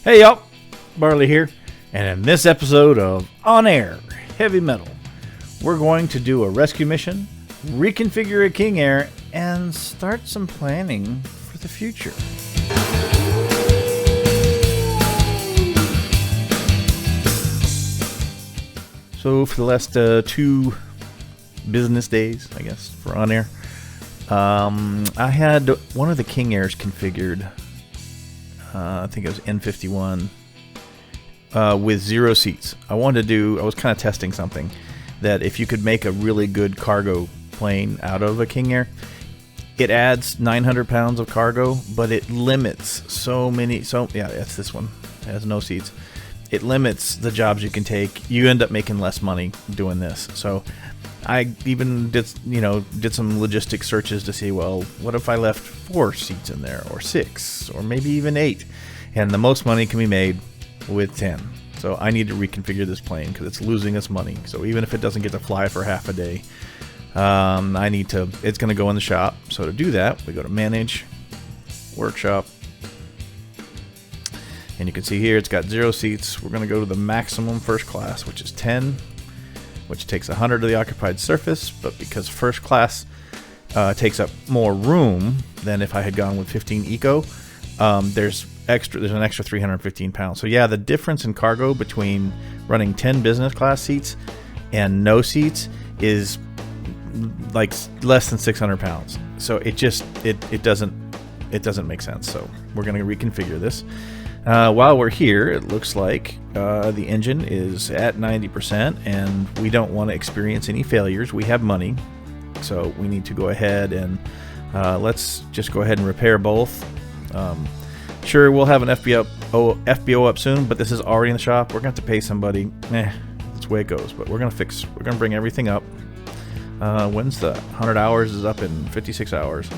Hey y'all, Barley here, and in this episode of On Air Heavy Metal, we're going to do a rescue mission, reconfigure a King Air, and start some planning for the future. So for the last 2 business days, I guess, for On Air, I had one of the King Airs configured. I think it was N51 with 0 seats. I was kind of testing something that if you could make a really good cargo plane out of a King Air, it adds 900 pounds of cargo, but it limits it's this one. It has no seats. It limits the jobs you can take. You end up making less money doing this. So I even did some logistic searches to see, well, what if I left 4 seats in there, or 6, or maybe even 8? And the most money can be made with 10. So I need to reconfigure this plane because it's losing us money. So even if it doesn't get to fly for half a day, it's going to go in the shop. So to do that, we go to Manage, Workshop, and you can see here it's got 0 seats. We're going to go to the maximum first class, which is 10. Which takes 100 of the occupied surface, but because first class takes up more room than if I had gone with 15 Eco, there's an extra 315 pounds. So yeah, the difference in cargo between running 10 business class seats and no seats is like less than 600 pounds. So it doesn't make sense. So we're going to reconfigure this. While we're here, it looks like the engine is at 90%, and we don't want to experience any failures. We have money, so we need to go ahead and let's just go ahead and repair both. Sure, we'll have an FBO up soon, but this is already in the shop. We're going to have to pay somebody. That's the way it goes, but we're going to bring everything up. When's the 100 hours is up in 56 hours.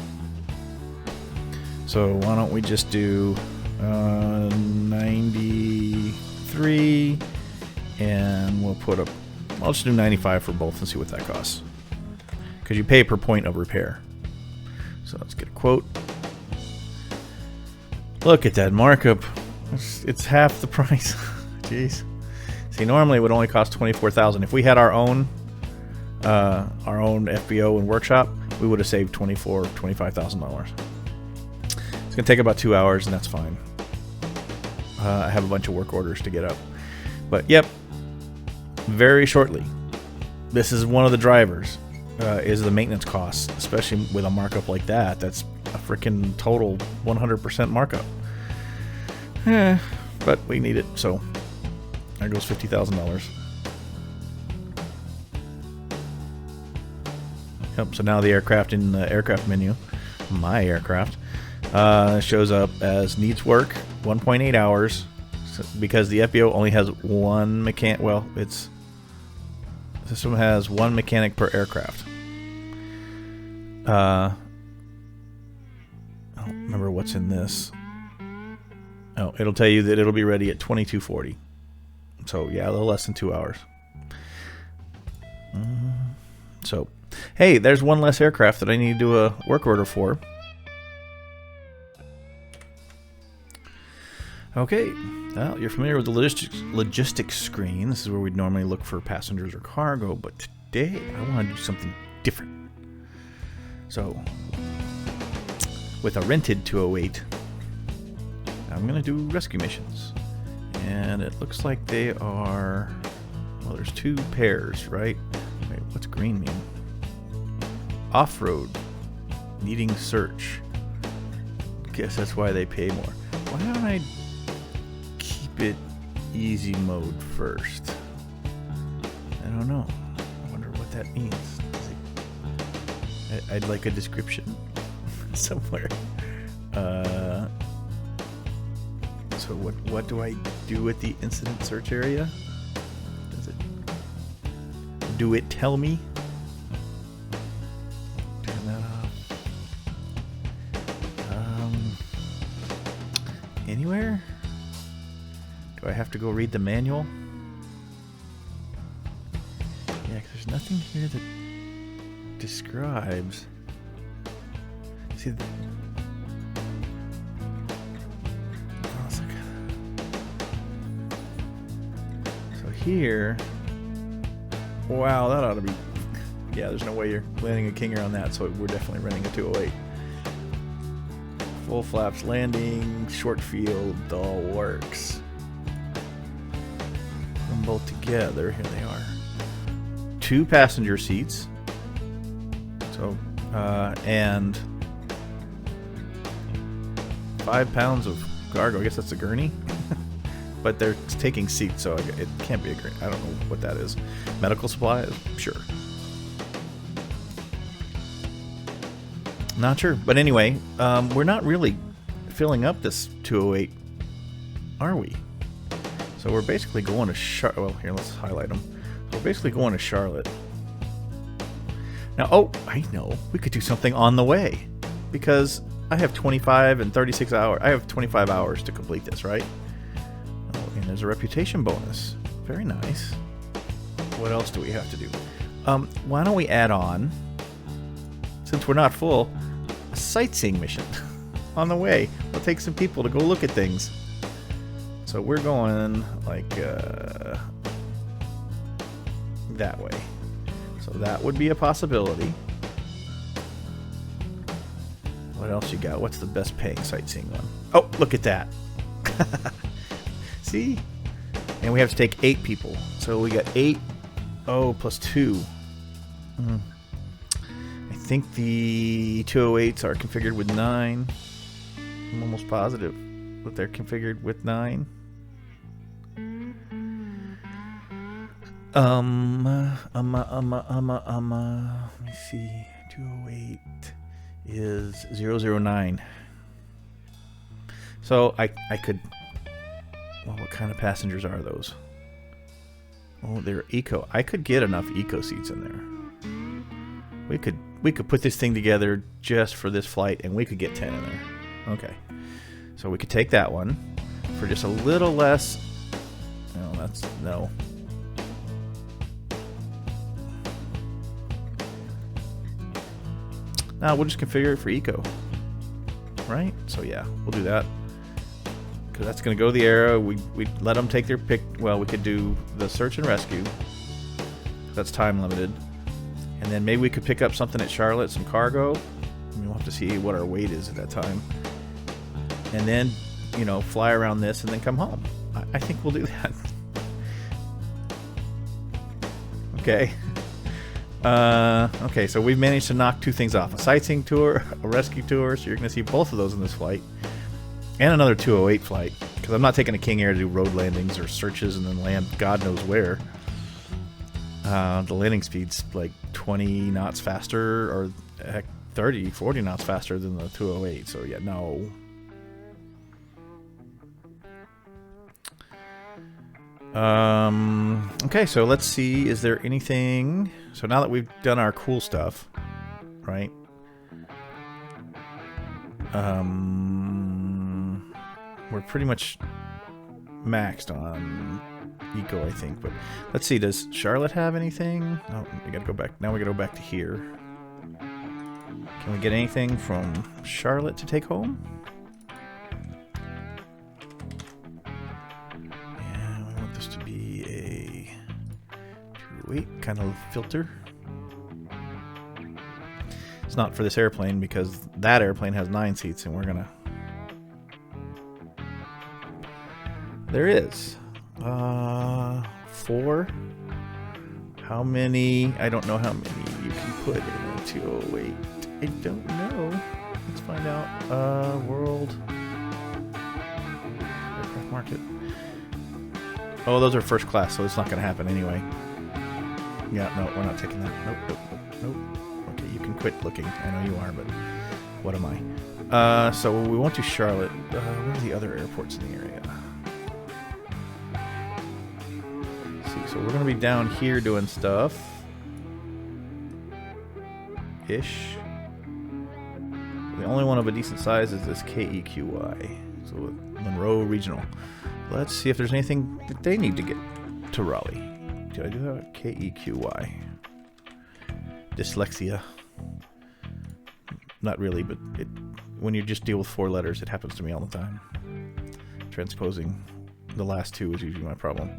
So why don't we just do 93, and I'll just do 95 for both and see what that costs, because you pay per point of repair. So let's get a quote. Look at that markup. It's half the price. Jeez. See, normally it would only cost $24,000. If we had our own FBO and workshop, we would have saved $25,000. It's going to take about 2 hours, and that's fine. I have a bunch of work orders to get up. But, yep, very shortly, this is one of the drivers, is the maintenance costs, especially with a markup like that. That's a freaking total 100% markup. But we need it, so there goes $50,000. Yep, so now the aircraft in the aircraft menu, my aircraft, shows up as needs work, 1.8 hours, because the FBO only has one mechanic. Well, the system has one mechanic per aircraft. I don't remember what's in this. Oh, it'll tell you that it'll be ready at 22:40. So yeah, a little less than 2 hours. So, hey, there's one less aircraft that I need to do a work order for. Okay, well, you're familiar with the logistics screen. This is where we'd normally look for passengers or cargo, but today I want to do something different. So, with a rented 208, I'm going to do rescue missions. And it looks like they are, well, there's 2 pairs, right? Wait, what's green mean? Offroad, needing search. Guess that's why they pay more. Why don't I it easy mode first? I don't know. I wonder what that means. I'd like a description somewhere. So what do I do with the incident search area? Do it tell me? Turn that off. Anywhere? Do I have to go read the manual? Yeah, 'cause there's nothing here that describes. See, here, wow, that ought to be, yeah, there's no way you're landing a King Air on that, so we're definitely renting a 208. Full flaps landing, short field, all works. Put them both together, here they are. 2 passenger seats. So, and 5 pounds of cargo. I guess that's a gurney. But they're taking seats, so it can't be a gurney. I don't know what that is. Medical supplies? Sure. Not sure. But anyway, we're not really filling up this 208, are we? So we're basically going to Charlotte. Well, here, let's highlight them. So we're basically going to Charlotte. Now, oh, I know. We could do something on the way. Because I have 25 and 36 hours. I have 25 hours to complete this, right? Oh, and there's a reputation bonus. Very nice. What else do we have to do? Why don't we add on, since we're not full, a sightseeing mission on the way. We'll take some people to go look at things. So we're going like that way. So that would be a possibility. What else you got? What's the best paying sightseeing one? Oh, look at that. See? And we have to take 8 people. So we got 8. Oh, plus 2. I think the 208s are configured with 9. I'm almost positive that they're configured with 9. Let me see. 208 is 009. So I could. Well, what kind of passengers are those? Oh, they're eco. I could get enough eco seats in there. We could put this thing together just for this flight, and we could get 10 in there. Okay, so we could take that one for just a little less. No, that's no. Now we'll just configure it for eco, right? So yeah, we'll do that. Because that's going to go the Arrow. We let them take their pick. Well, we could do the search and rescue. That's time limited. And then maybe we could pick up something at Charlotte, some cargo. We'll have to see what our weight is at that time. And then, you know, fly around this and then come home. I think we'll do that. Okay. Okay, so we've managed to knock 2 things off. A sightseeing tour, a rescue tour. So you're going to see both of those in this flight. And another 208 flight, because I'm not taking a King Air to do road landings or searches and then land God knows where. The landing speed's like 20 knots faster, or heck, 30, 40 knots faster than the 208. So yeah, no. Okay, so let's see. Is there anything? So now that we've done our cool stuff, right? We're pretty much maxed on eco, I think. But let's see. Does Charlotte have anything? Oh, we gotta go back. Now we gotta go back to here. Can we get anything from Charlotte to take home? Yeah, we want this to be a 208 kind of filter. It's not for this airplane because that airplane has 9 seats, and we're gonna. There is 4. How many? I don't know how many you can put in a 208. I don't know. Let's find out. World aircraft market. Oh, those are first class, so it's not going to happen anyway. Yeah, no, we're not taking that. Nope. Okay, you can quit looking. I know you are, but what am I? So we won't do Charlotte. Where are the other airports in the area? So we're going to be down here doing stuff. Ish. The only one of a decent size is this KEQY. So Monroe Regional. Let's see if there's anything that they need to get to Raleigh. Did I do that? KEQY. Dyslexia. Not really, but when you just deal with 4 letters, it happens to me all the time. Transposing The last two is usually my problem.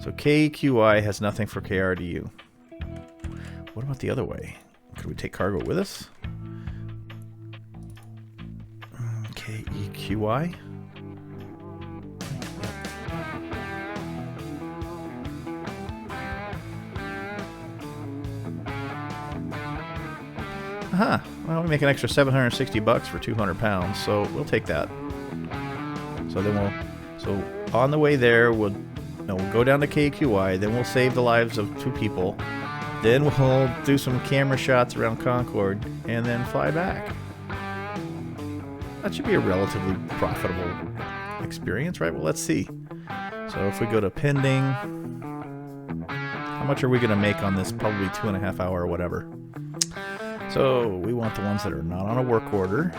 So KQI has nothing for KRDU. What about the other way? Could we take cargo with us? KEQI? Aha! Well, we make an extra $760 for 200 pounds, so we'll take that. So then so on the way there, we'll go down to KQI, then we'll save the lives of 2 people, then we'll do some camera shots around Concord, and then fly back. That should be a relatively profitable experience, right? Well, let's see. So if we go to pending, how much are we going to make on this? Probably 2.5 hour or whatever. So we want the ones that are not on a work order.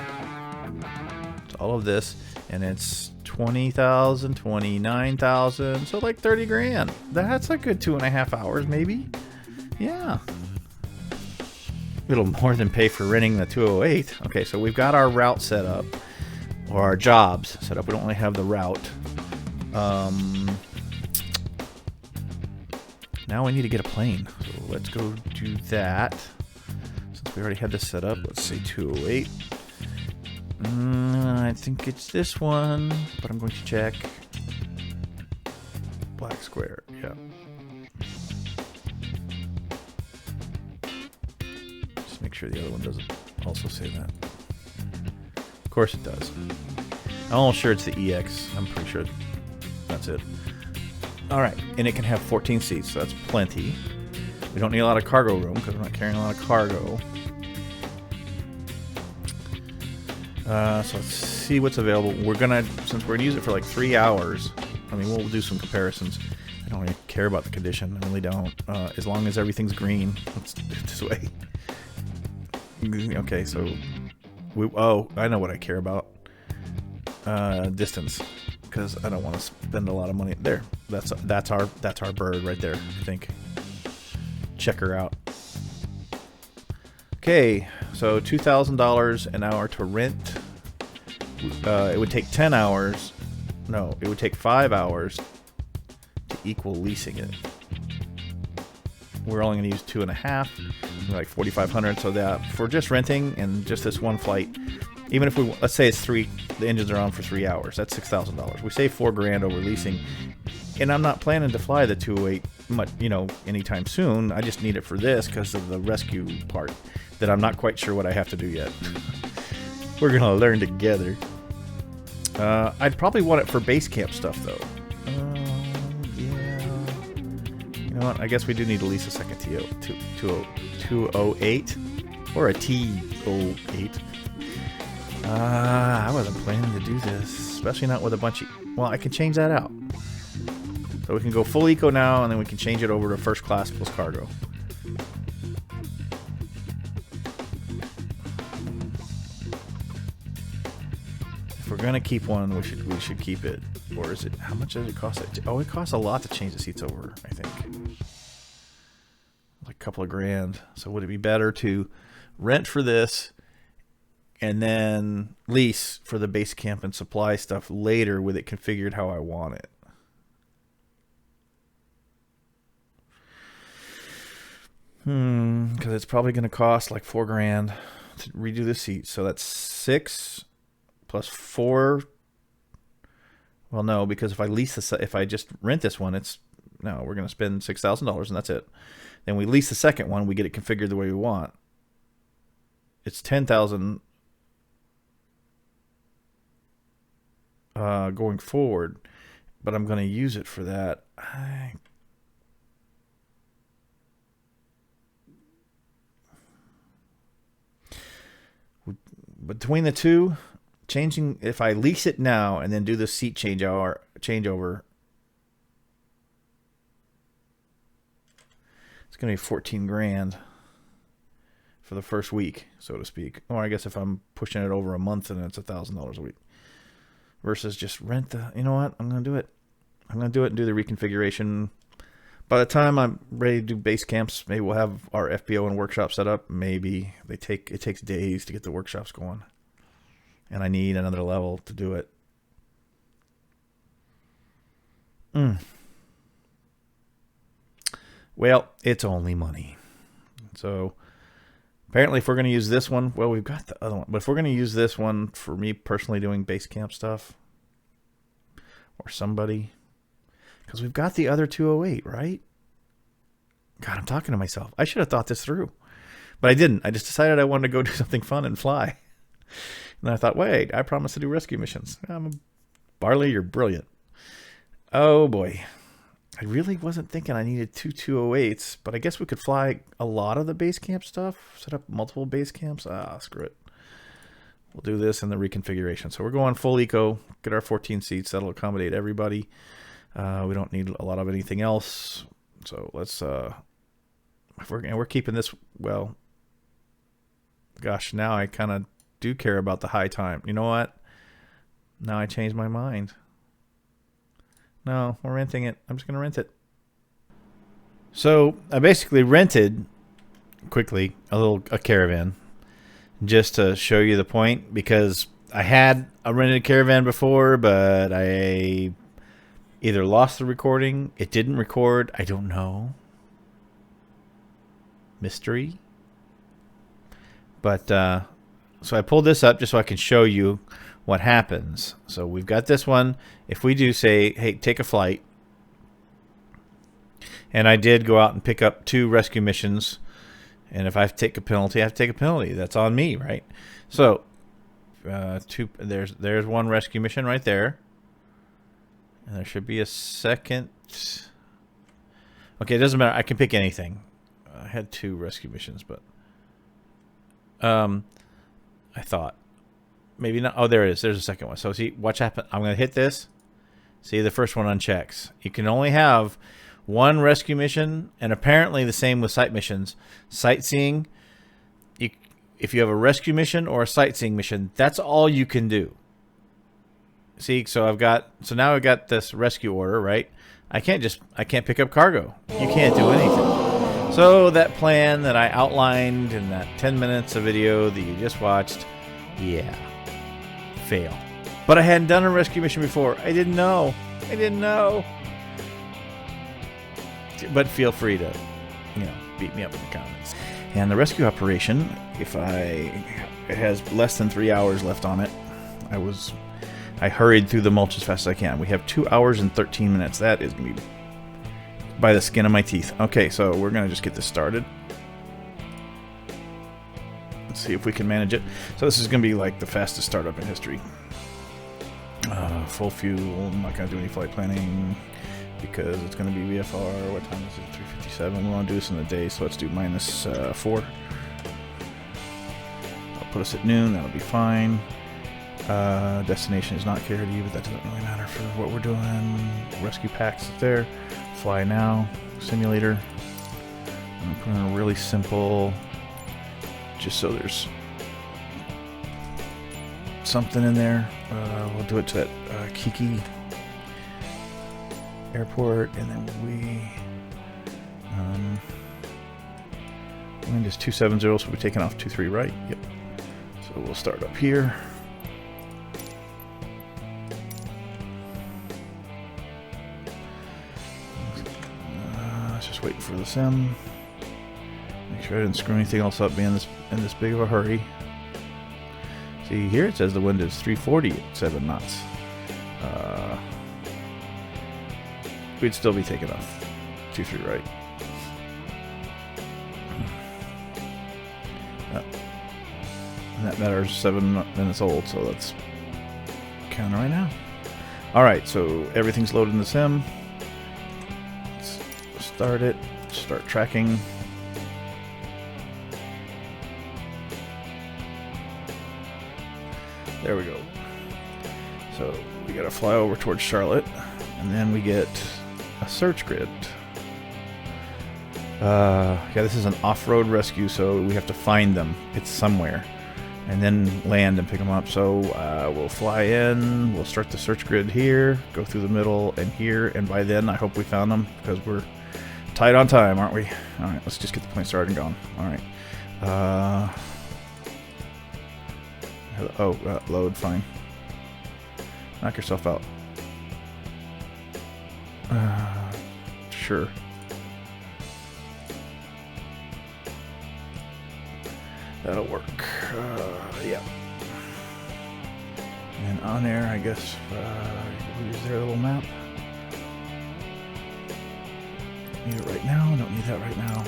It's all of this, and it's 20,000, 29,000, so like 30 grand. That's a good 2.5 hours, maybe. Yeah. A little more than pay for renting the 208. Okay, so we've got our route set up, or our jobs set up. We don't only have the route. Now we need to get a plane. So let's go do that. Since we already had this set up, let's say 208. I think it's this one, but I'm going to check. Black square, yeah. Just make sure the other one doesn't also say that. Of course it does. I'm almost sure it's the EX. I'm pretty sure that's it. Alright, and it can have 14 seats, so that's plenty. We don't need a lot of cargo room because we're not carrying a lot of cargo. So let's see what's available. Since we're going to use it for like 3 hours, I mean, we'll do some comparisons. I don't really care about the condition. I really don't. As long as everything's green. Let's do it this way. Okay, so I know what I care about. Distance, because I don't want to spend a lot of money there. That's our bird right there, I think. Check her out. Okay, so $2,000 an hour to rent. It would take 10 hours. No, it would take 5 hours to equal leasing it. We're only going to use 2.5, like 4,500. So that for just renting and just this one flight, even if let's say it's 3, the engines are on for 3 hours. That's $6,000. We save $4 grand over leasing, and I'm not planning to fly the 208 much, anytime soon. I just need it for this because of the rescue part that I'm not quite sure what I have to do yet. We're gonna learn together. I'd probably want it for base camp stuff though. Yeah. You know what? I guess we do need to lease a second 208 or a T08. I wasn't planning to do this, especially not with a bunch of. Well, I can change that out. So we can go full eco now, and then we can change it over to first class plus cargo. If we're gonna keep one, we should keep it. Or is it? How much does it cost? Oh, it costs a lot to change the seats over, I think. Like a couple of grand. So would it be better to rent for this and then lease for the base camp and supply stuff later with it configured how I want it? Because it's probably going to cost like $4 grand to redo the seat. So that's 6 plus 4. Well, no, because if I just rent this one, we're going to spend $6,000 and that's it. Then we lease the second one, we get it configured the way we want. It's 10,000 going forward, but I'm going to use it for that. Between the two, if I lease it now and then do the seat changeover, it's going to be 14 grand for the first week, so to speak. Or I guess if I'm pushing it over a month, then it's $1,000 a week. Versus just rent you know what? I'm going to do it. I'm going to do it and do the reconfiguration. By the time I'm ready to do base camps, maybe we'll have our FBO and workshop set up. Maybe it takes days to get the workshops going. And I need another level to do it. Well, it's only money. So apparently if we're going to use this one, well, we've got the other one. But if we're going to use this one for me personally doing base camp stuff or somebody, because we've got the other 208, right? God, I'm talking to myself. I should have thought this through. But I didn't. I just decided I wanted to go do something fun and fly. And then I thought, wait, I promised to do rescue missions. Barley, you're brilliant. Oh, boy. I really wasn't thinking I needed two 208s, but I guess we could fly a lot of the base camp stuff, set up multiple base camps. Screw it. We'll do this in the reconfiguration. So we're going full eco, get our 14 seats. That'll accommodate everybody. We don't need a lot of anything else. So let's, we're keeping this, well, gosh, now I kind of do care about the high time. You know what? Now I changed my mind. No, we're renting it. I'm just going to rent it. So I basically rented quickly a Caravan just to show you the point, because I had a rented Caravan before, but I either lost the recording, it didn't record, I don't know. Mystery. But so I pulled this up just so I can show you what happens. So we've got this one. If we do say, hey, take a flight, and I did go out and pick up 2 rescue missions, and if I have to take a penalty, I have to take a penalty. That's on me, right? So there's one rescue mission right there, and there should be a second. Okay, it doesn't matter. I can pick anything. I had 2 rescue missions, but I thought maybe not. Oh, there it is. There's a second one. So see, watch happen. I'm going to hit this. See, the first one unchecks. You can only have 1 rescue mission, and apparently the same with sight missions. Sightseeing, if you have a rescue mission or a sightseeing mission, that's all you can do. See, so now I've got this rescue order, right? I can't pick up cargo. You can't do anything. So that plan that I outlined in that 10 minutes of video that you just watched, yeah, fail. But I hadn't done a rescue mission before. I didn't know. But feel free to, beat me up in the comments. And the rescue operation, it has less than 3 hours left on it. I hurried through the mulch as fast as I can. We have 2 hours and 13 minutes. That is going to be by the skin of my teeth. Okay, so we're going to just get this started. Let's see if we can manage it. So this is going to be like the fastest startup in history. Full fuel. I'm not going to do any flight planning because it's going to be VFR. What time is it? 3:57. We want to do this in the day, so let's do -4. I'll put us at noon. That'll be fine. Destination is not Carity, but that doesn't really matter for what we're doing. Rescue packs there. Fly now. Simulator. I'm going to put in a really simple, just so there's something in there. We'll do it to that Kiki airport, and then wind is 270, so we're taking off 23 right. Yep. So we'll start up here. Just waiting for the sim. Make sure I didn't screw anything else up being in this big of a hurry. See, here it says the wind is 340 at 7 knots. We'd still be taking off 23 right. And that matter's 7 minutes old, so let's count right now. Alright, so everything's loaded in the sim. Let's start it, start tracking. There we go. So we gotta fly over towards Charlotte, and then we get a search grid. Yeah, this is an off-road rescue, so we have to find them. It's somewhere. And then land and pick them up. So we'll fly in, we'll start the search grid here, go through the middle and here, and by then I hope we found them, because we're tight on time, aren't we? Alright, let's just get the plane started and going. Alright. Load, fine. Knock yourself out. sure. That'll work. Yeah. And OnAir, I guess, we'll use their little map. Need it right now. Don't need that right now.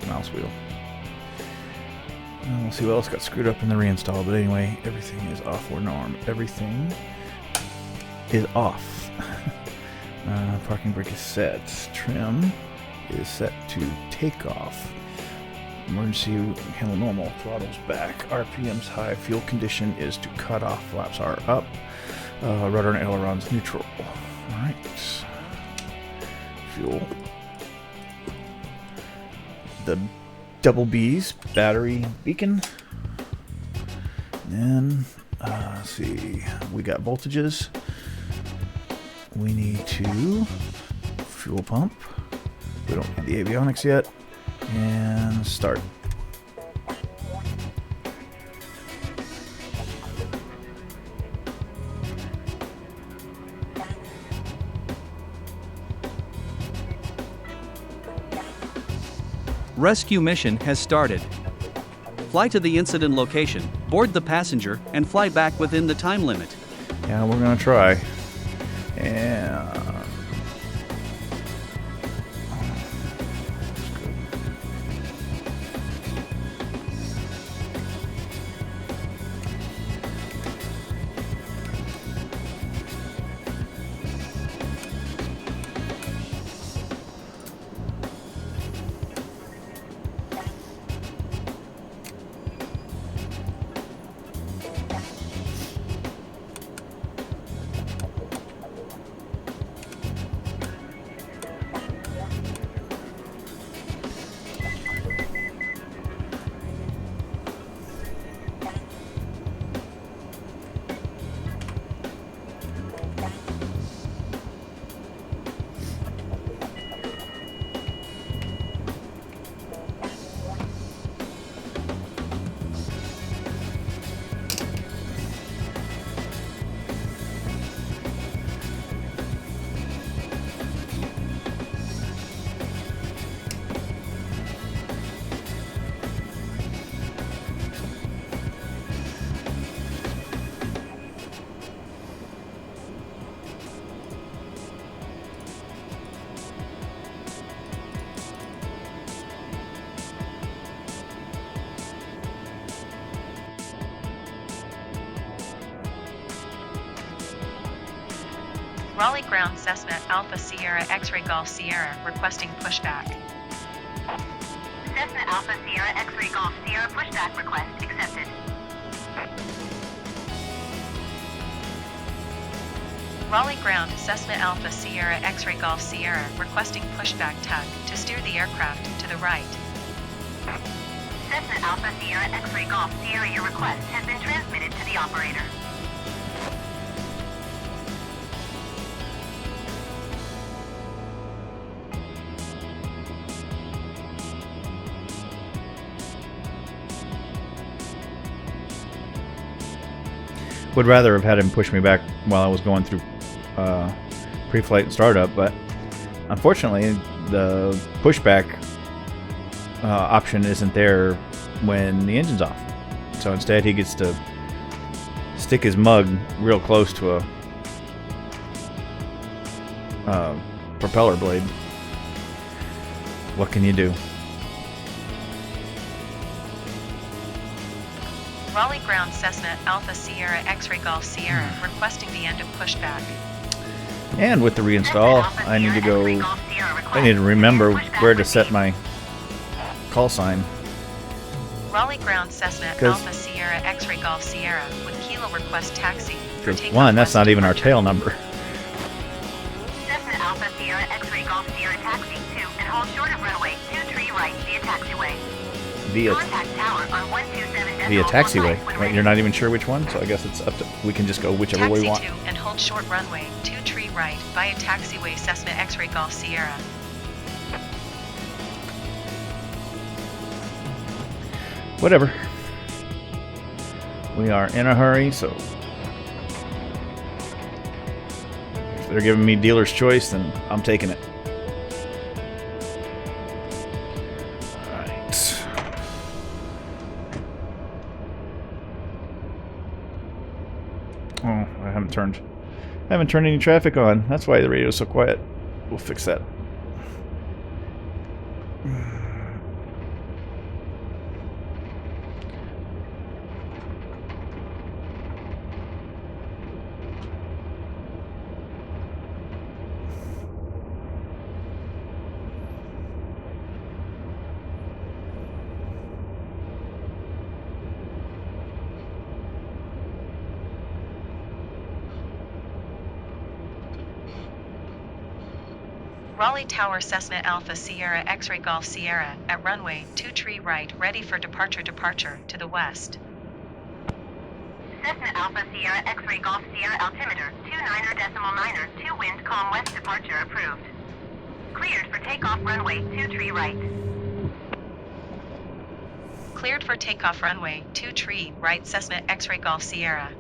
Mouse wheel. And we'll see what else got screwed up in the reinstall. But anyway, everything is off for norm. Everything is off. Parking brake is set. Trim is set to take off. Emergency handle normal. Throttle's back. RPM's high. Fuel condition is to cut off. Flaps are up. Rudder and ailerons neutral. Alright. Fuel. The double B's battery beacon. And let's see. We got voltages. We need to fuel pump. We don't need the avionics yet. And start. Rescue mission has started. Fly to the incident location, board the passenger, and fly back within the time limit. Yeah, we're gonna try. And Raleigh Ground Cessna Alpha Sierra X-Ray Golf Sierra requesting pushback. Cessna Alpha Sierra X-Ray Golf Sierra pushback request accepted. Raleigh Ground Cessna Alpha Sierra X-Ray Golf Sierra requesting pushback tug to steer the aircraft to the right. Cessna Alpha Sierra X-Ray Golf Sierra, your request has been transmitted to the operator. would rather have had him push me back while I was going through pre-flight and startup, but unfortunately the pushback option isn't there when the engine's off. So instead he gets to stick his mug real close to a propeller blade. What can you do? Raleigh Ground Cessna Alpha Sierra X-Ray Golf Sierra requesting the end of pushback. And with the reinstall, I need to remember where to set my call sign. Raleigh Ground Cessna Alpha Sierra X-Ray Golf Sierra with Kilo request taxi. Because one, that's not even our tail number. Cessna Alpha Sierra X-Ray Golf Sierra taxi 2 and hold short of runway 23 right via taxiway. Contact tower on 127 via taxiway. Wait, you're not even sure which one, so I guess it's up to, we can just go whichever way we want. Taxi 2 and hold short runway 23 right via taxiway Cessna X-Ray Golf Sierra. Whatever. We are in a hurry, so they're giving me dealer's choice, then I'm taking it. Alright. Oh, I haven't turned any traffic on. That's why the radio's so quiet. We'll fix that. Raleigh Tower Cessna Alpha Sierra X-Ray Golf Sierra at runway 23 right, ready for departure to the west. Cessna Alpha Sierra X-Ray Golf Sierra altimeter 29er.9er 2 wind calm west departure approved. Cleared for takeoff runway 23 right. Cleared for takeoff runway 23 right Cessna X-Ray Golf Sierra.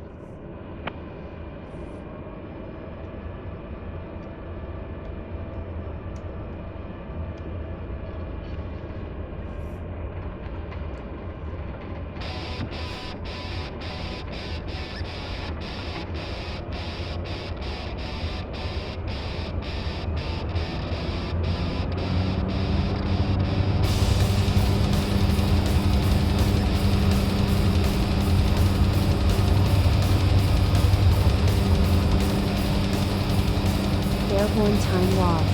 Airborne time log.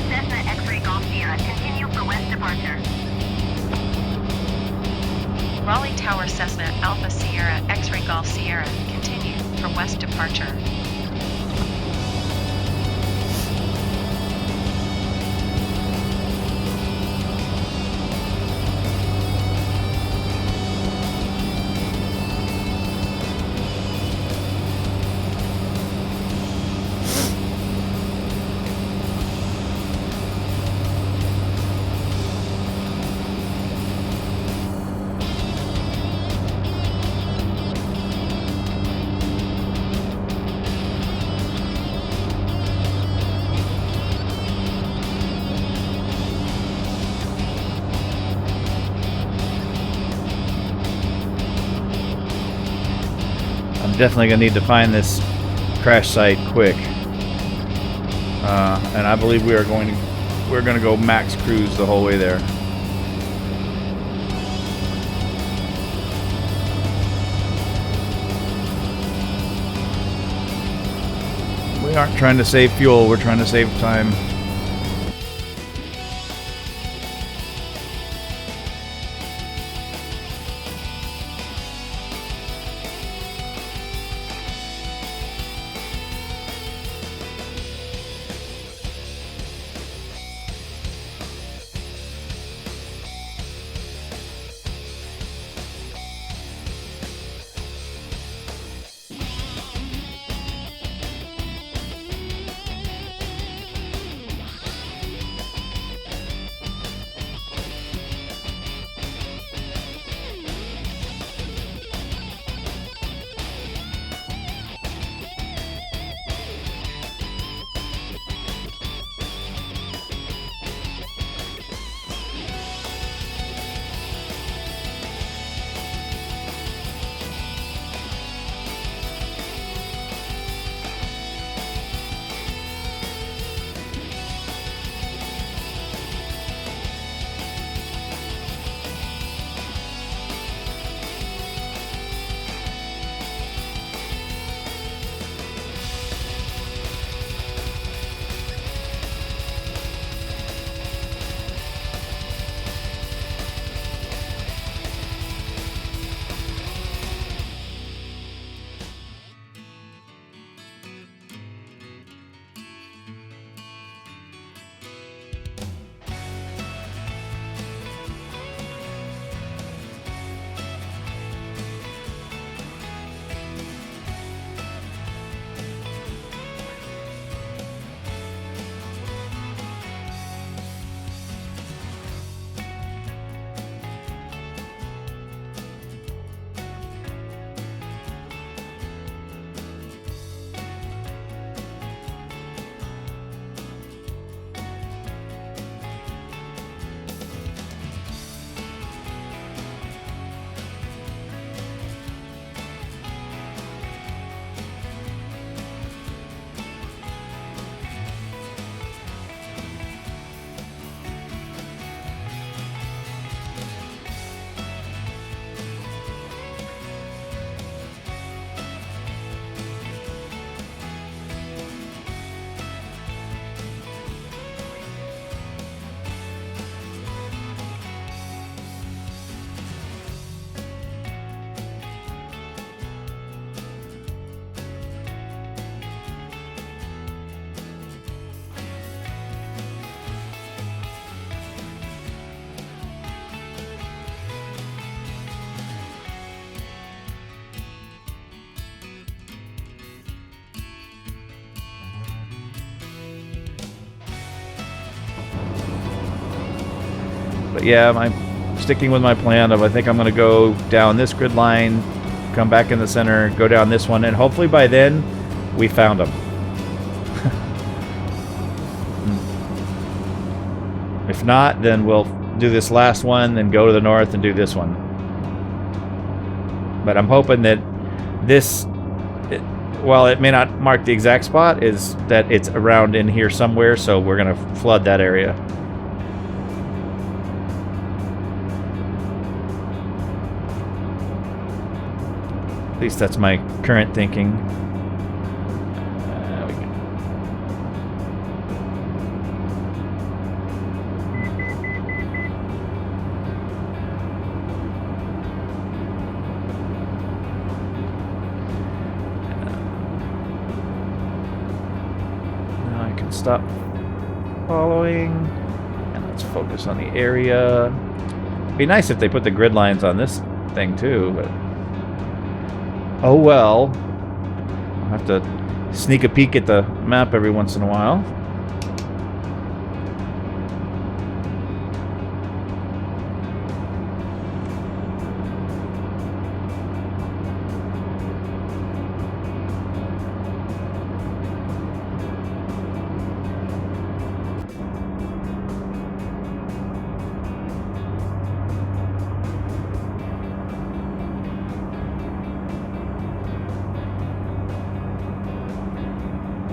Cessna X-Ray Golf Sierra, continue for west departure. Raleigh Tower Cessna Alpha Sierra X-Ray Golf Sierra, continue for west departure. I'm definitely gonna need to find this crash site quick, and I believe we're gonna go max cruise the whole way there. We aren't trying to save fuel; we're trying to save time. But yeah, I'm sticking with my plan of I think I'm going to go down this grid line, come back in the center, go down this one, and hopefully by then we found them. If not, then we'll do this last one, then go to the north and do this one. But I'm hoping that this, while it may not mark the exact spot, is that it's around in here somewhere, so we're going to flood that area. At least that's my current thinking. Stop following, and let's focus on the area. It'd be nice if they put the grid lines on this thing too, but oh well. I'll have to sneak a peek at the map every once in a while.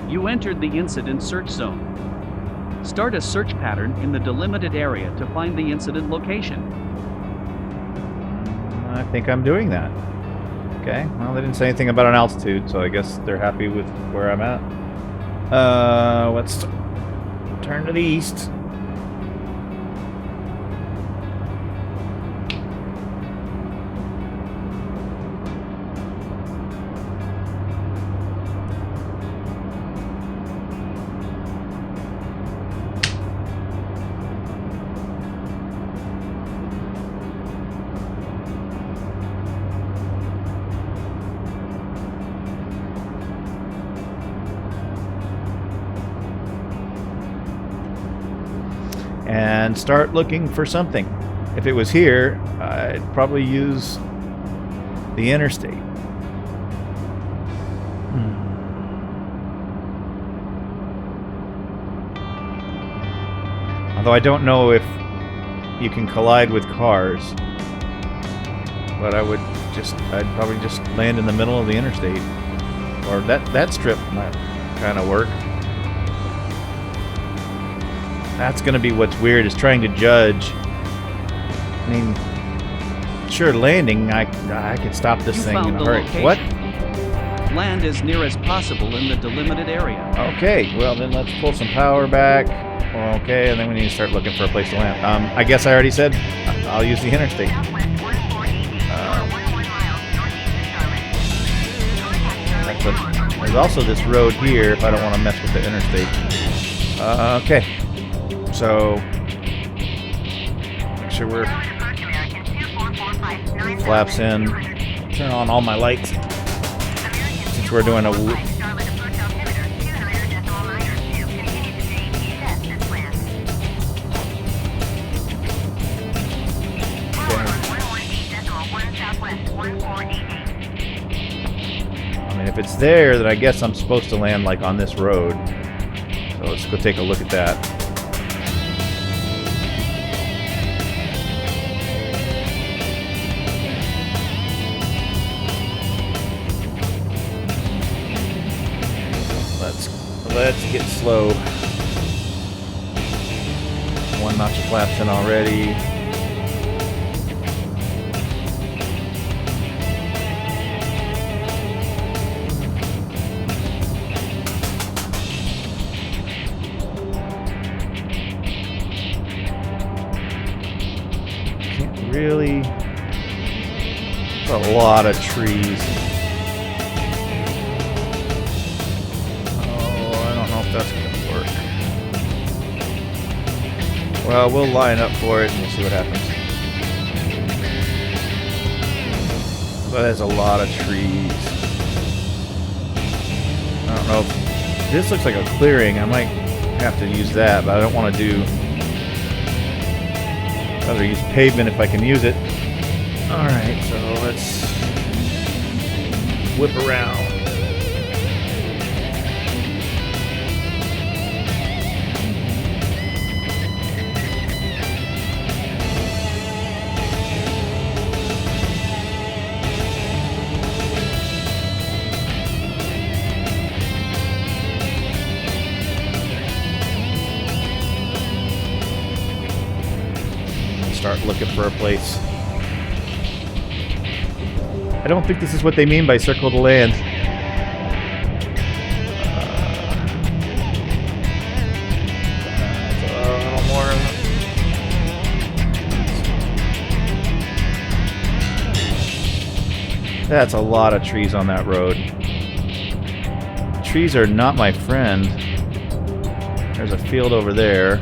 You entered the incident search zone. Start a search pattern in the delimited area to find the incident location. I think I'm doing that. Okay, well, they didn't say anything about an altitude, so I guess they're happy with where I'm at. Let's turn to the east. And start looking for something. If it was here, I'd probably use the interstate. Although I don't know if you can collide with cars, but I'd probably just land in the middle of the interstate, or that strip might kind of work. That's going to be what's weird, is trying to judge. I mean, sure, landing, I could stop this thing in a hurry. What? Land as near as possible in the delimited area. Okay, well then let's pull some power back. Okay, and then we need to start looking for a place to land. I guess I already said I'll use the interstate. There's also this road here if I don't want to mess with the interstate. Okay. So, make sure we're flaps in. Turn on all my lights since we're doing a. I mean, if it's there, then I guess I'm supposed to land like on this road. So let's go take a look at that. Let's get slow. One notch of flaps in already. Can't really. It's a lot of trees. That's going to work. Well, we'll line up for it and we'll see what happens. But there's a lot of trees. I don't know if this looks like a clearing. I might have to use that, but I don't want to do I'd rather use pavement if I can use it. Alright, so let's whip around. Start looking for a place. I don't think this is what they mean by circle to land. A little more. That's a lot of trees on that road. Trees are not my friend. There's a field over there.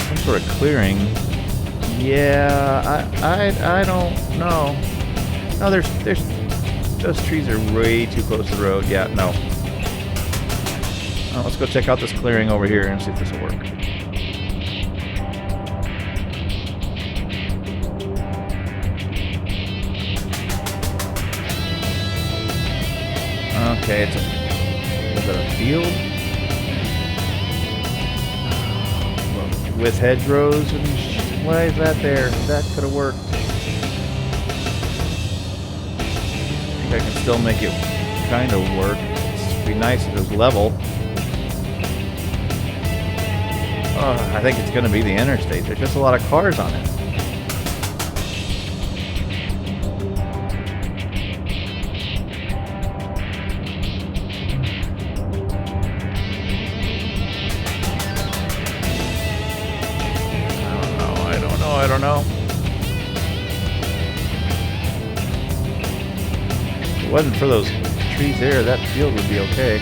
Some sort of clearing. Yeah, I don't know. No, there's those trees are way too close to the road. Yeah, no. Let's go check out this clearing over here and see if this will work. Okay, is it a field? With hedgerows and why is that there? That could have worked. I think I can still make it kind of work. It'd be nice if it was level. I think it's going to be the interstate. There's just a lot of cars on it. I don't know. If it wasn't for those trees there, that field would be okay.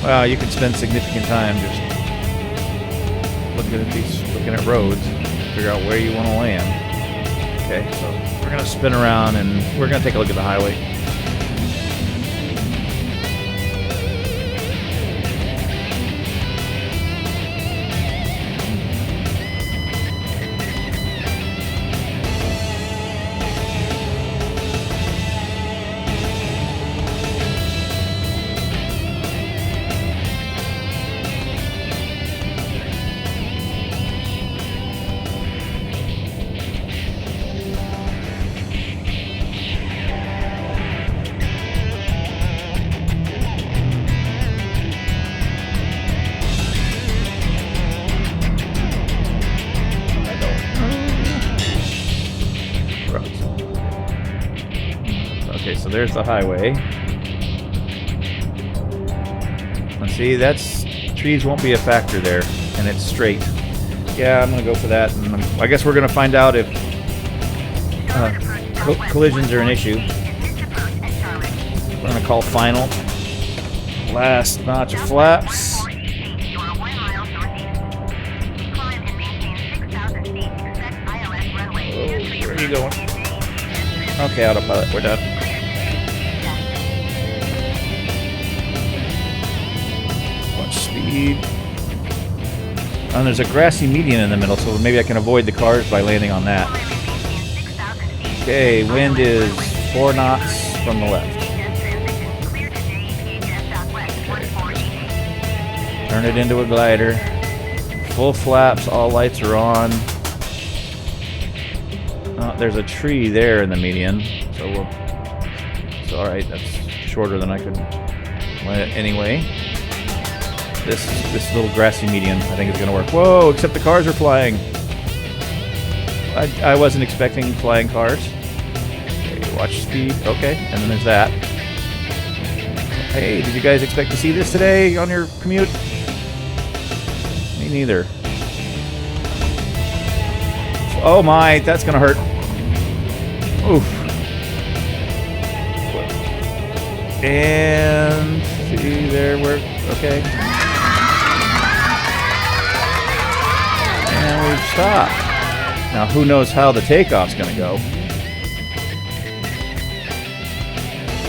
Wow, you can spend significant time just looking at roads, figure out where you want to land. Okay, so we're gonna spin around and we're gonna take a look at the highway. Okay, so there's the highway. Let's see, trees won't be a factor there, and it's straight. Yeah, I'm gonna go for that, and I guess we're gonna find out if collisions are an issue. We're gonna call final. Last notch of flaps. Where are you going? Okay, autopilot, we're done. Watch speed. And there's a grassy median in the middle, so maybe I can avoid the cars by landing on that. Okay, wind is 4 knots from the left. Okay. Turn it into a glider. Full flaps, all lights are on. There's a tree there in the median, so all right. That's shorter than I could let it anyway. This little grassy median, I think, is going to work. Whoa! Except the cars are flying. I wasn't expecting flying cars. Okay, watch speed. Okay, and then there's that. Hey, did you guys expect to see this today on your commute? Me neither. Oh my, that's going to hurt. Oof. And see, there we're okay. And we've stopped. Now who knows how the takeoff's gonna go.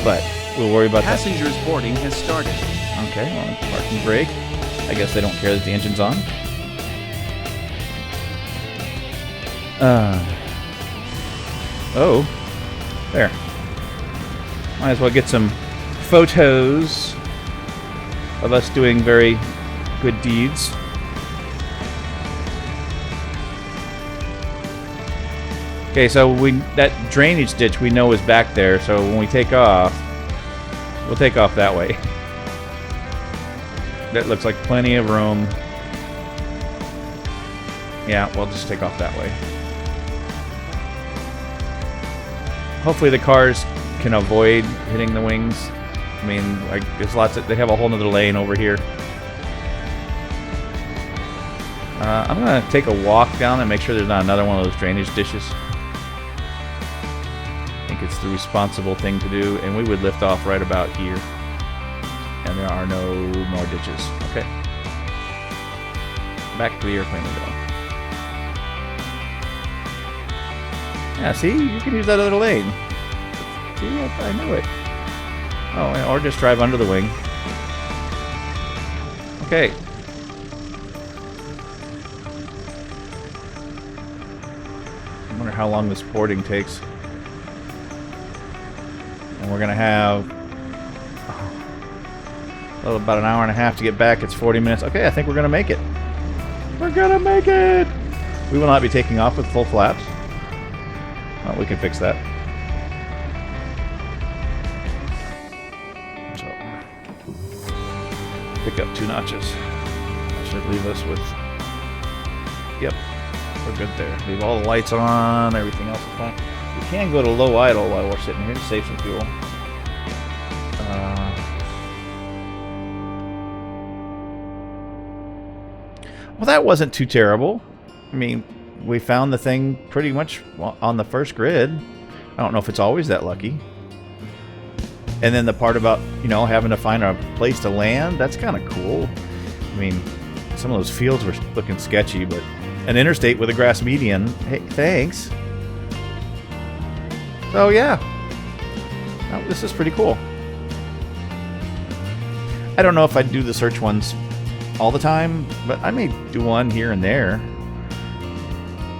But we'll worry about that. Passengers boarding has started. Okay, on parking brake. I guess they don't care that the engine's on. Oh, there. Might as well get some photos of us doing very good deeds. Okay, so that drainage ditch we know is back there, so when we take off, we'll take off that way. That looks like plenty of room. Yeah, we'll just take off that way. Hopefully the cars can avoid hitting the wings. I mean, like, there's lots of, they have a whole nother lane over here. I'm gonna take a walk down and make sure there's not another one of those drainage dishes. I think it's the responsible thing to do, and we would lift off right about here. And there are no more ditches. Okay. Back to the airplane we go. Yeah, see? You can use that other lane. See? I knew it. Oh, or just drive under the wing. Okay. I wonder how long this boarding takes. And we're going to have about an hour and a half to get back. It's 40 minutes. Okay, I think we're going to make it. We're going to make it! We will not be taking off with full flaps. Well, we can fix that. So, pick up 2 notches. That should leave us with... Yep, we're good there. Leave all the lights on, everything else is fine. We can go to low idle while we're sitting here to save some fuel. Well, that wasn't too terrible. I mean, we found the thing pretty much on the first grid. I don't know if it's always that lucky. And then the part about, you know, having to find a place to land, that's kind of cool. I mean, some of those fields were looking sketchy, but an interstate with a grass median, hey, thanks. So, yeah. Oh, this is pretty cool. I don't know if I'd do the search ones all the time, but I may do one here and there.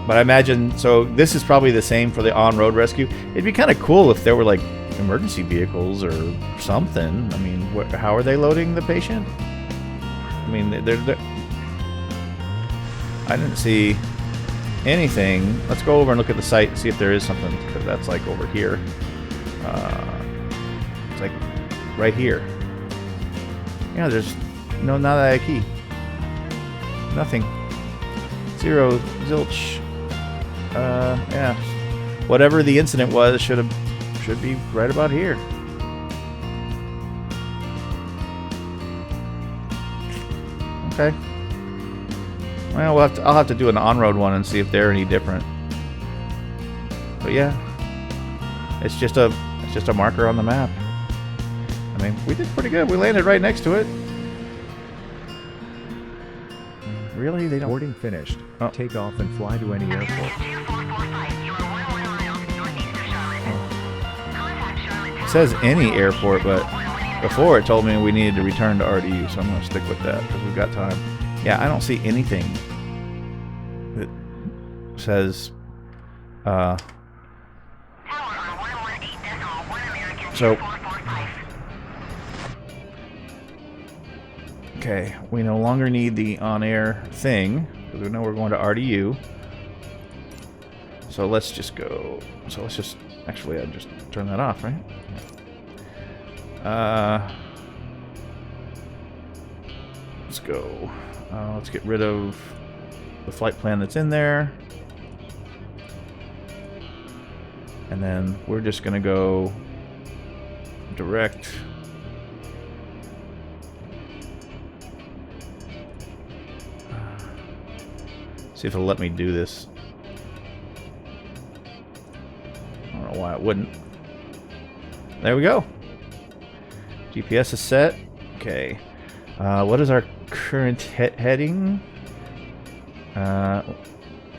But I imagine, so this is probably the same for the on-road rescue. It'd be kind of cool if there were like emergency vehicles or something. I mean, how are they loading the patient? I mean, they're I didn't see anything. Let's go over and look at the site and see if there is something, because that's like over here. It's like right here. Yeah, there's no, not that key. Nothing. Zero, zilch. Yeah. Whatever the incident was should be right about here. Okay. Well, I'll have to do an on-road one and see if they're any different. But yeah, it's just a marker on the map. I mean, we did pretty good. We landed right next to it. Really? They don't... Boarding finished. Oh. Take off and fly to any airport. It says any airport, but before it told me we needed to return to RDU, so I'm going to stick with that because we've got time. Yeah, I don't see anything that says... So... Okay, we no longer need the on-air thing, because we know we're going to RDU. So let's just go... So let's just... Actually, I'd just turn that off, right? Let's go. Let's get rid of the flight plan that's in there. And then we're just going to go direct... See if it'll let me do this. I don't know why it wouldn't. There we go. GPS is set. Okay. What is our current heading?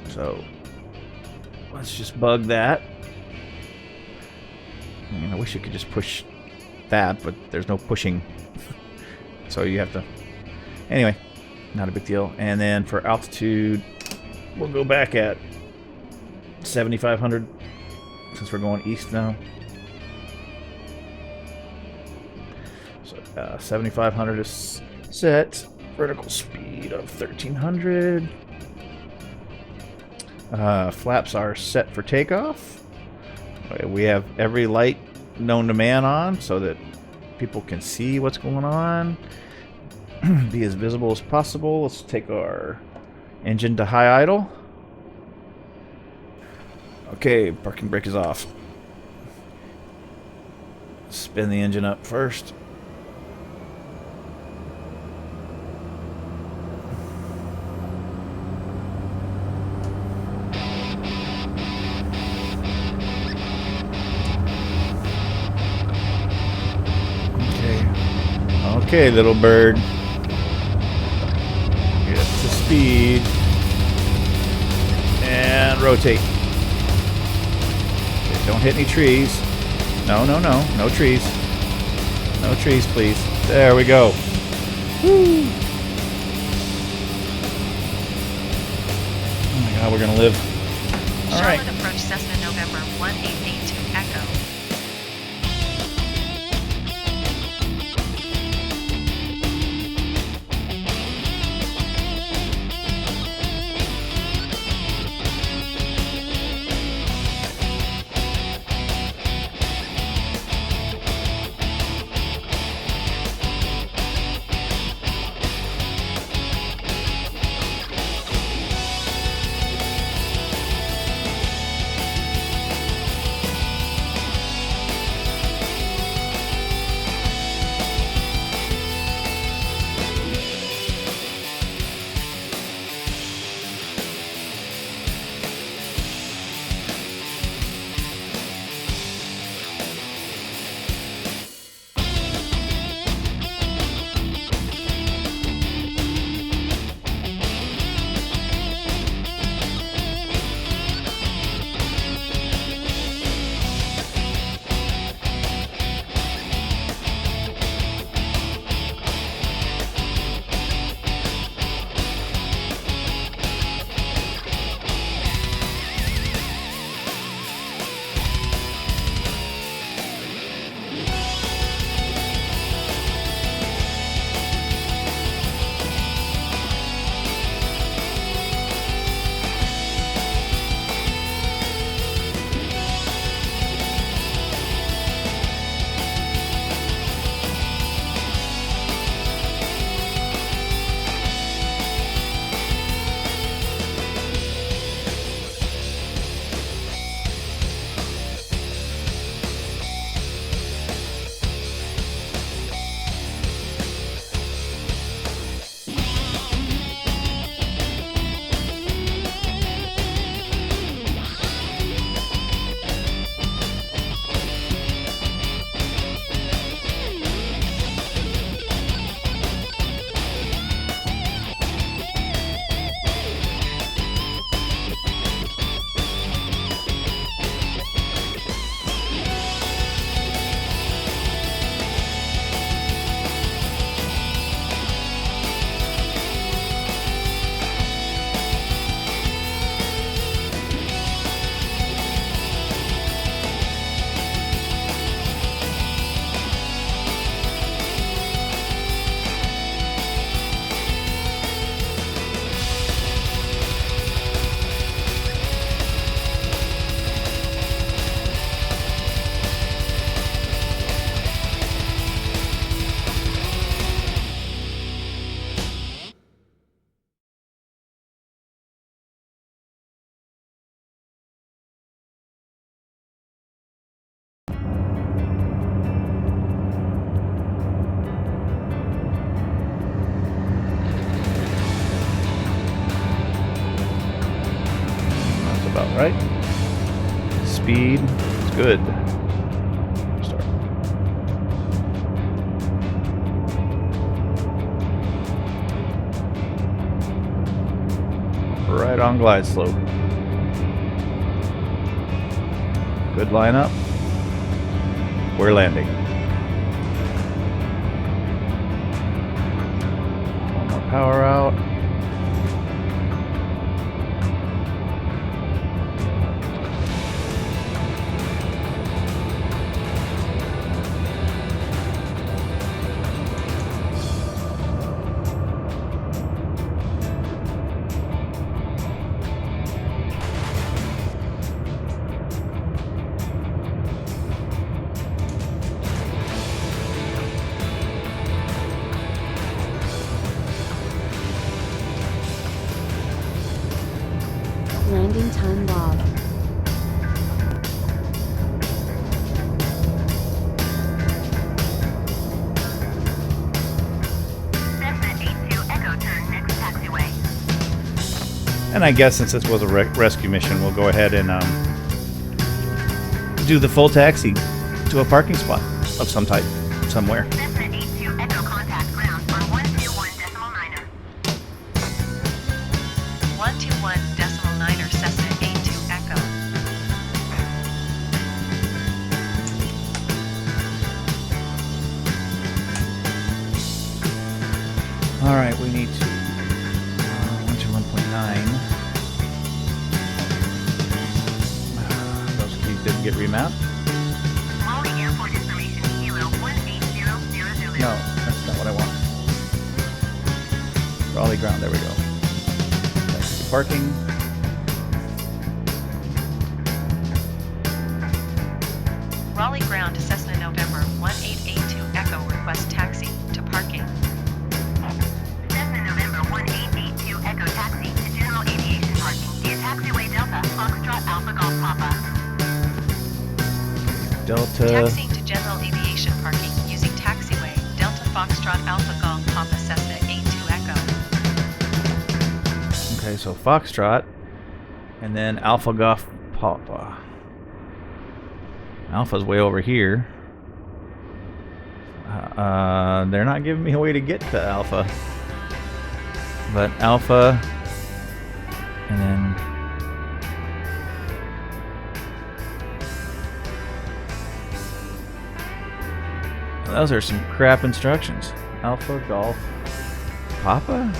So let's just bug that. I mean, I wish you could just push that, but there's no pushing. So you have to... Anyway, not a big deal. And then for altitude, we'll go back at 7,500 since we're going east now. So 7,500 is set. Vertical speed of 1,300. Flaps are set for takeoff. We have every light known to man on so that people can see what's going on. Be as visible as possible. Let's take our engine to high idle. Okay, parking brake is off. Spin the engine up first. Okay, little bird. Get to speed. And rotate. Okay, don't hit any trees. No, no, no. No trees. No trees, please. There we go. Woo! Oh my god, we're gonna live. All right. Charlotte approach Cessna November 1882 Echo. right? Speed is good. Start. Right on glide slope. Good lineup. We're landing. power out. Landing time log. Cessna 82 Echo, turn next taxiway. And I guess since this was a rescue mission, we'll go ahead and do the full taxi to a parking spot of some type, somewhere. Cessna 82 Echo, contact ground on 121.9er. 121.9er Cessna 82 Echo. All right, we need to 121.9. Those keys didn't get remapped. Raleigh Airport information, Kilo 18000. No, that's not what I want. Raleigh ground, there we go. Taxi to parking. Raleigh ground Cessna November 1882 Echo request taxi to parking. Cessna November 1882 Echo, taxi to general aviation parking via taxiway Delta Foxtrot Alpha Golf Papa. Delta. Taxiing to general aviation parking using taxiway Delta Foxtrot Alpha Golf Papa Cessna 82 Echo. Okay, so Foxtrot, and then Alpha Golf Papa. Alpha's way over here. They're not giving me a way to get to Alpha. But Alpha, and then those are some crap instructions. Alpha Golf Papa?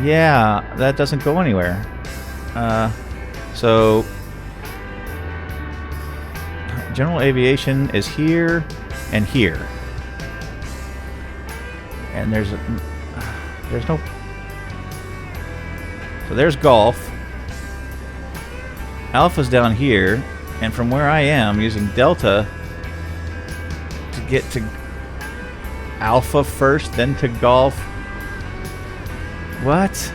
Yeah, that doesn't go anywhere. So general aviation is here and here. And there's no. So there's golf. Alpha's down here, and from where I am, using Delta to get to Alpha first, then to golf. What?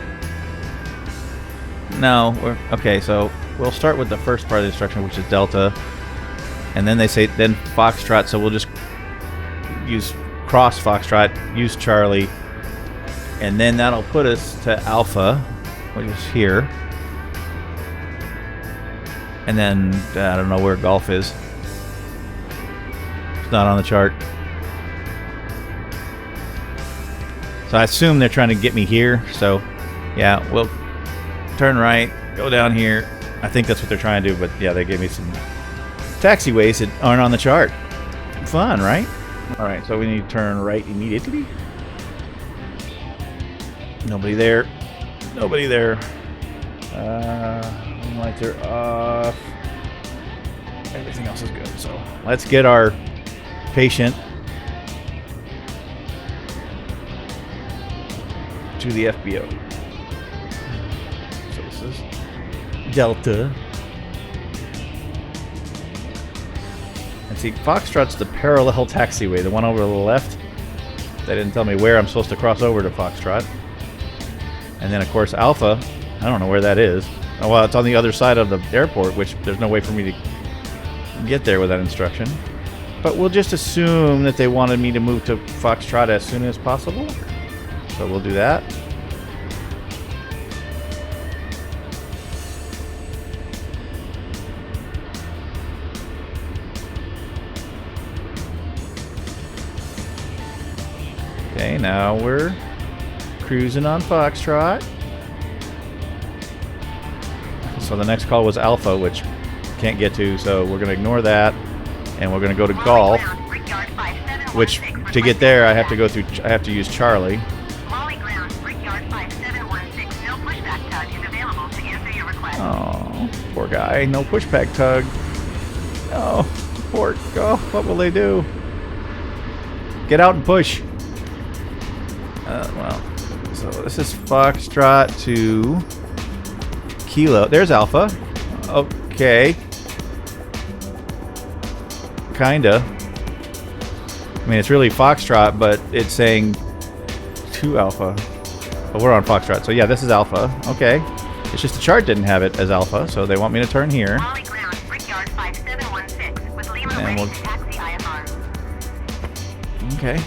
No, we're okay. So we'll start with the first part of the instruction, which is Delta, and then they say then Foxtrot. So we'll just use cross Foxtrot, use Charlie, and then that'll put us to Alpha, which is here. And then I don't know where golf is. It's not on the chart. So I assume they're trying to get me here. So yeah, we'll turn right, go down here. I think that's what they're trying to do, but yeah, they gave me some taxiways that aren't on the chart. Fun, right? All right, so we need to turn right immediately. Nobody there. Nobody there. Lights are off. Everything else is good. So let's get our patient to the FBO. So this is Delta. And see, Foxtrot's the parallel taxiway, the one over to the left. They didn't tell me where I'm supposed to cross over to Foxtrot. And then, of course, Alpha, I don't know where that is. Oh, well, it's on the other side of the airport, which there's no way for me to get there with that instruction. But we'll just assume that they wanted me to move to Foxtrot as soon as possible. So we'll do that. Okay, now we're cruising on Foxtrot. So the next call was Alpha, which can't get to, so we're going to ignore that. And we're going to go to Golf, which to get there, I have to go through. I have to use Charlie. Wally Ground, Brickyard 5716. No pushback tug is available to answer your request. Oh, poor guy. No pushback tug. No, poor. Oh, what will they do? Get out and push. Well, so this is Foxtrot to Kilo. There's Alpha. Okay. Kinda. I mean, it's really Foxtrot, but it's saying to Alpha. But we're on Foxtrot, so yeah, this is Alpha. Okay. It's just the chart didn't have it as Alpha, so they want me to turn here. Wally Ground, Brickyard 5716. With Lima And ready we'll- to taxi IFR. Okay.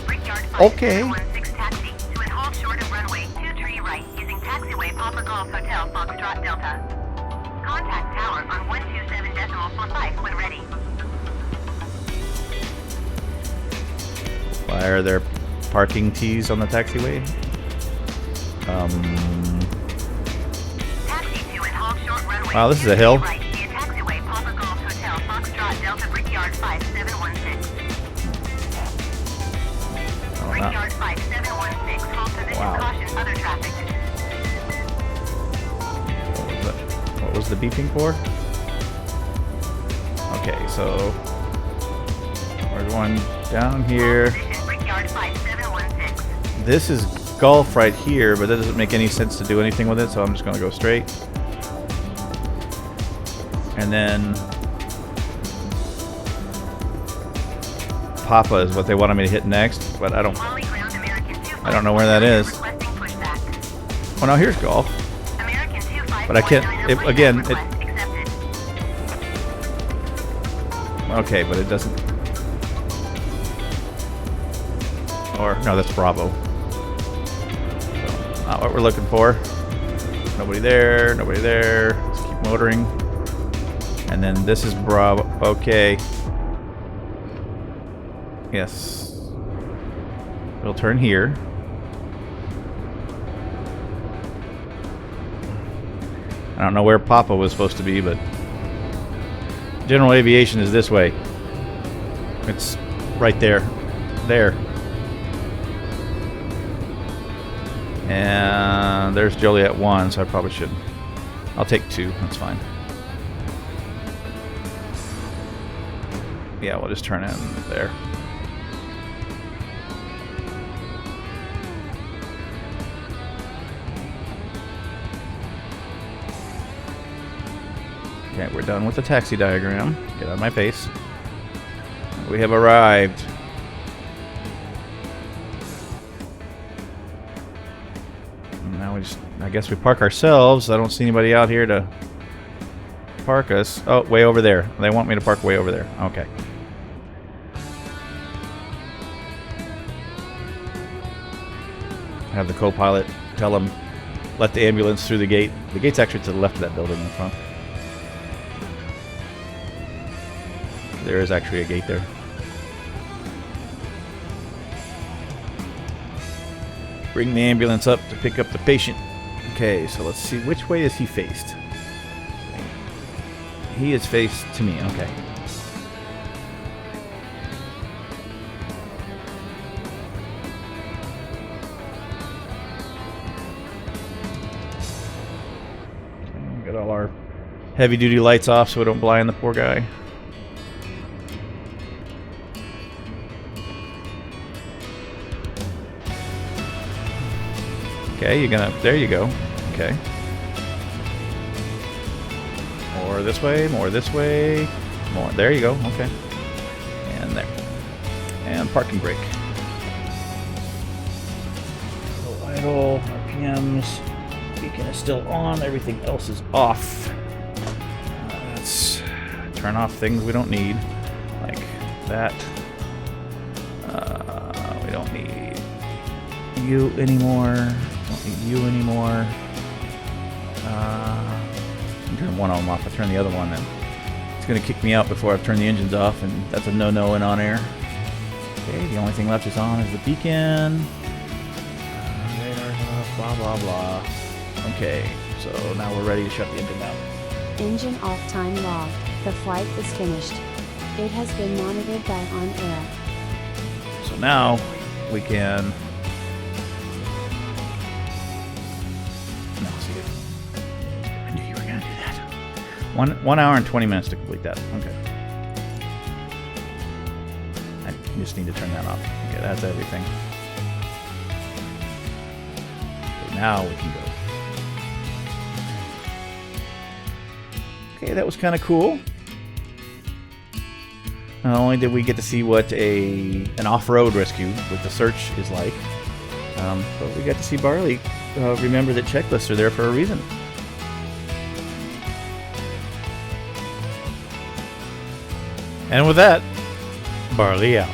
Brickyard Okay. 5716 taxi to and hold short of runway 23 right using taxiway Papa Golf Hotel Foxtrot Delta. Contact tower on 127.45 when ready. Why are there parking T's on the taxiway? Taxi to and hold short runway. Wow, this is a hill. 23 right via taxiway Papa Golf Hotel Foxtrot Delta Brickyard 5716. Oh, no. Brickyard 5716. Hold position. Wow. Caution other traffic. What was that? What was the beeping for? Okay, so we're going down here. Position Brickyard 5716. This is golf right here, but that doesn't make any sense to do anything with it, so I'm just going to go straight. And then Papa is what they wanted me to hit next, but I don't Wally Ground American 25. I don't know where that is. Requesting pushback. Oh, no, here's golf. American 25. But I can't- again, it- accepted. Okay, but it doesn't. Or no, that's Bravo. So, not what we're looking for. Nobody there, nobody there. Let's keep motoring. And then this is Bravo. Okay. Yes. We'll turn here. I don't know where Papa was supposed to be, but general aviation is this way. It's right there. There. And there's Joliet 1, so I probably should. I'll take 2. That's fine. Yeah, we'll just turn in there. Okay, we're done with the taxi diagram. Get out of my face. We have arrived. Now we just, I guess we park ourselves. I don't see anybody out here to park us. Oh, way over there. They want me to park way over there. Okay. Have the co-pilot tell them, let the ambulance through the gate. The gate's actually to the left of that building in the front. There is actually a gate there. Bring the ambulance up to pick up the patient. Okay, so let's see. Which way is he faced? He is faced to me. Okay. Got all our heavy-duty lights off so we don't blind the poor guy. Okay, you're gonna. There you go. Okay. More this way, more this way, more. There you go. Okay. And there. And parking brake. So idle, RPMs. Beacon is still on. Everything else is off. Let's turn off things we don't need, like that. We don't need you anymore. Don't need you anymore. Turn one of them off. I turn the other one, and it's going to kick me out before I've turned the engines off, and that's a no-no in OnAir. Okay, the only thing left is on is the beacon. Radar's off, blah, blah, blah. Okay, so now we're ready to shut the engine down. Engine off time log. The flight is finished. It has been monitored by OnAir. So now we can. No, see it. I knew you were gonna do that. 1 hour and 20 minutes to complete that. Okay. I just need to turn that off. Okay, that's everything. Okay, now we can go. Okay, that was kind of cool. Not only did we get to see what an off-road rescue with the search is like, but we got to see Barley remember that checklists are there for a reason. And with that, Barley out.